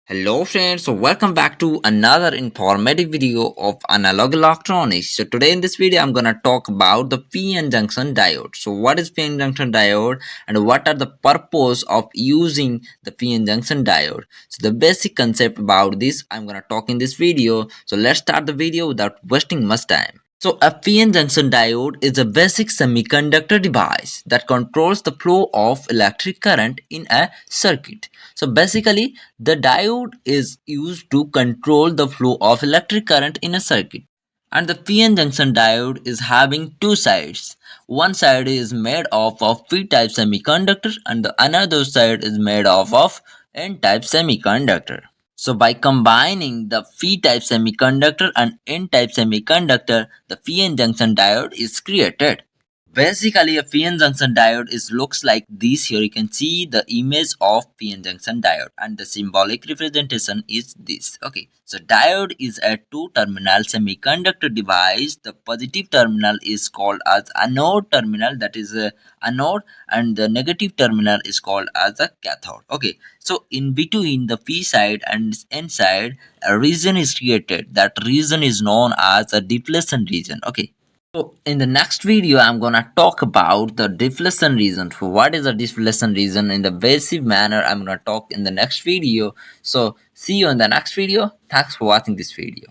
Hello friends, so welcome back to another informative video of analog electronics. So today in this video I'm gonna talk about the PN junction diode. So what is PN junction diode and what are the purpose of using the PN junction diode? So the basic concept about this I'm gonna talk in this video. So let's start the video without wasting much time. So a PN junction diode is a basic semiconductor device that controls the flow of electric current in a circuit. So basically the diode is used to control the flow of electric current in a circuit. And the PN junction diode is having two sides. One side is made of P-type semiconductor and the another side is made of N-type semiconductor. So by combining the P-type semiconductor and N-type semiconductor, the PN junction diode is created. Basically, a PN junction diode is looks like this. Here you can see the image of PN junction diode, and the symbolic representation is this. Okay, so diode is a two-terminal semiconductor device. The positive terminal is called as anode terminal, that is a anode, and the negative terminal is called as a cathode. Okay, so in between the P side and N side, a region is created. That region is known as a depletion region. Okay. So in the next video, I'm gonna talk about the deflation region. So what is a deflation region in the basic manner? I'm gonna talk in the next video. So see you in the next video. Thanks for watching this video.